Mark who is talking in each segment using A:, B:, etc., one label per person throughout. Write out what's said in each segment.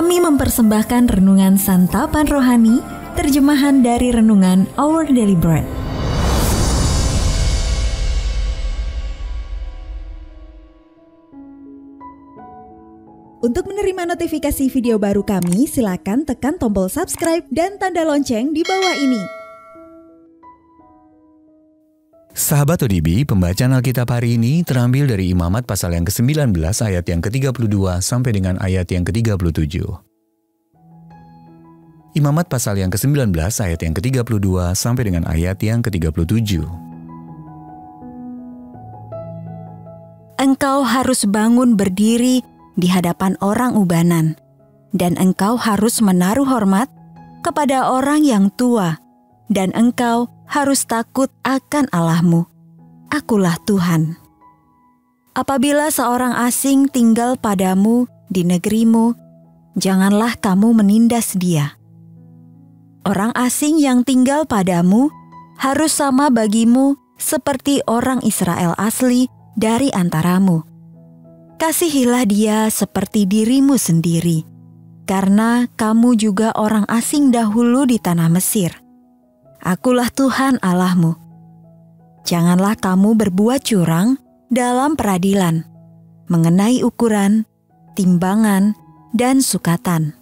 A: Kami mempersembahkan renungan santapan rohani, terjemahan dari renungan Our Daily Bread.
B: Untuk menerima notifikasi video baru kami, silakan tekan tombol subscribe dan tanda lonceng di bawah ini.
C: Sahabat ODB, pembacaan Alkitab hari ini terambil dari Imamat pasal yang ke-19 ayat yang ke-32 sampai dengan ayat yang ke-37. Imamat pasal yang ke-19 ayat yang ke-32 sampai dengan ayat yang ke-37.
A: Engkau harus bangun berdiri di hadapan orang ubanan, dan engkau harus menaruh hormat kepada orang yang tua, dan engkau harus takut akan Allahmu. Akulah Tuhan. Apabila seorang asing tinggal padamu di negerimu, janganlah kamu menindas dia. Orang asing yang tinggal padamu harus sama bagimu seperti orang Israel asli dari antaramu. Kasihilah dia seperti dirimu sendiri, karena kamu juga orang asing dahulu di tanah Mesir. Akulah Tuhan Allahmu. Janganlah kamu berbuat curang dalam peradilan, mengenai ukuran, timbangan, dan sukatan.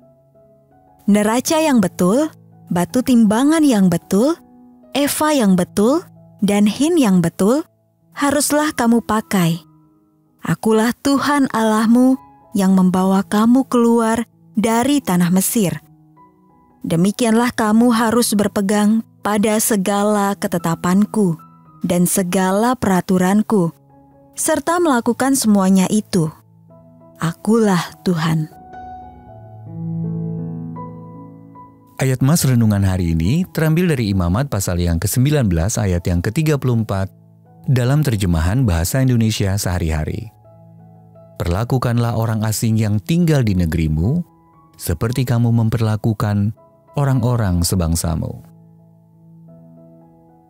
A: Neraca yang betul, batu timbangan yang betul, eva yang betul, dan hin yang betul, haruslah kamu pakai. Akulah Tuhan Allahmu yang membawa kamu keluar dari tanah Mesir. Demikianlah kamu harus berpegang pada segala ketetapanku dan segala peraturanku, serta melakukan semuanya itu. Akulah Tuhan.
C: Ayat Mas renungan hari ini terambil dari Imamat pasal yang ke-19 ayat yang ke-34 dalam terjemahan bahasa Indonesia sehari-hari. Perlakukanlah orang asing yang tinggal di negerimu seperti kamu memperlakukan orang-orang sebangsamu.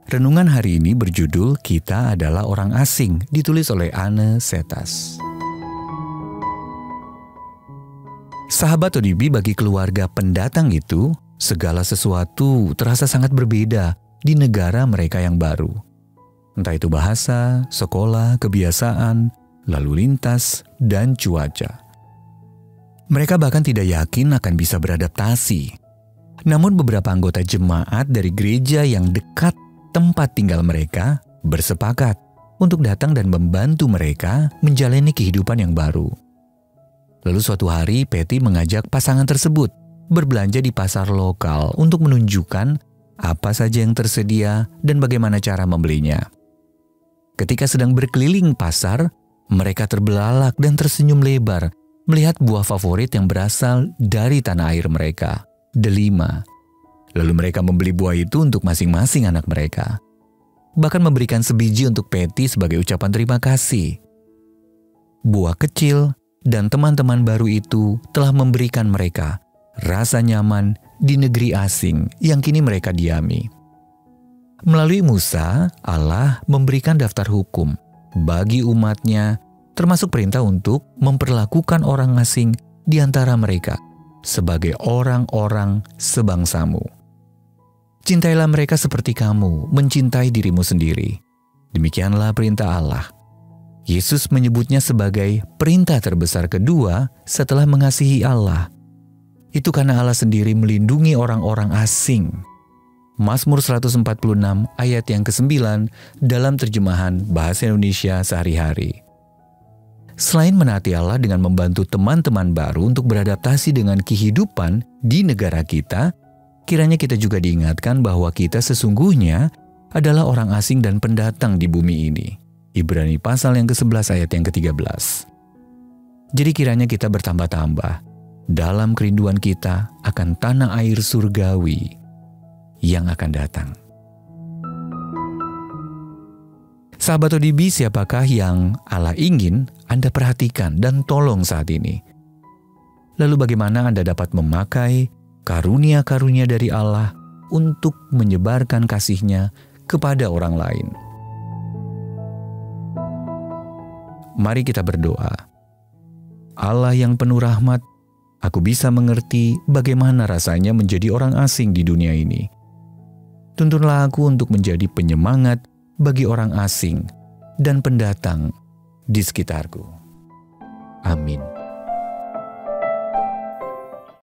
C: Renungan hari ini berjudul Kita Adalah Orang Asing, ditulis oleh Anne Setas. Sahabat ODB, bagi keluarga pendatang itu, segala sesuatu terasa sangat berbeda di negara mereka yang baru. Entah itu bahasa, sekolah, kebiasaan, lalu lintas, dan cuaca. Mereka bahkan tidak yakin akan bisa beradaptasi. Namun beberapa anggota jemaat dari gereja yang dekat tempat tinggal mereka bersepakat untuk datang dan membantu mereka menjalani kehidupan yang baru. Lalu suatu hari Patty mengajak pasangan tersebut berbelanja di pasar lokal untuk menunjukkan apa saja yang tersedia dan bagaimana cara membelinya. Ketika sedang berkeliling pasar, mereka terbelalak dan tersenyum lebar melihat buah favorit yang berasal dari tanah air mereka, delima. Lalu mereka membeli buah itu untuk masing-masing anak mereka. Bahkan memberikan sebiji untuk Patty sebagai ucapan terima kasih. Buah kecil dan teman-teman baru itu telah memberikan mereka rasa nyaman di negeri asing yang kini mereka diami. Melalui Musa, Allah memberikan daftar hukum bagi umatnya, termasuk perintah untuk memperlakukan orang asing di antara mereka sebagai orang-orang sebangsamu. Cintailah mereka seperti kamu mencintai dirimu sendiri. Demikianlah perintah Allah. Yesus menyebutnya sebagai perintah terbesar kedua setelah mengasihi Allah. Itu karena Allah sendiri melindungi orang-orang asing. Mazmur 146 ayat yang ke-9 dalam terjemahan bahasa Indonesia sehari-hari. Selain menaati Allah dengan membantu teman-teman baru untuk beradaptasi dengan kehidupan di negara kita, kiranya kita juga diingatkan bahwa kita sesungguhnya adalah orang asing dan pendatang di bumi ini. Ibrani pasal yang ke-11 ayat yang ke-13. Jadi kiranya kita bertambah-tambah dalam kerinduan kita akan tanah air surgawi yang akan datang. Sahabat ODB, siapakah yang Allah ingin Anda perhatikan dan tolong saat ini? Lalu bagaimana Anda dapat memakai karunia-karunia dari Allah untuk menyebarkan kasih-Nya kepada orang lain? Mari kita berdoa. Allah yang penuh rahmat, aku bisa mengerti bagaimana rasanya menjadi orang asing di dunia ini. Tuntunlah aku untuk menjadi penyemangat bagi orang asing dan pendatang di sekitarku. Amin.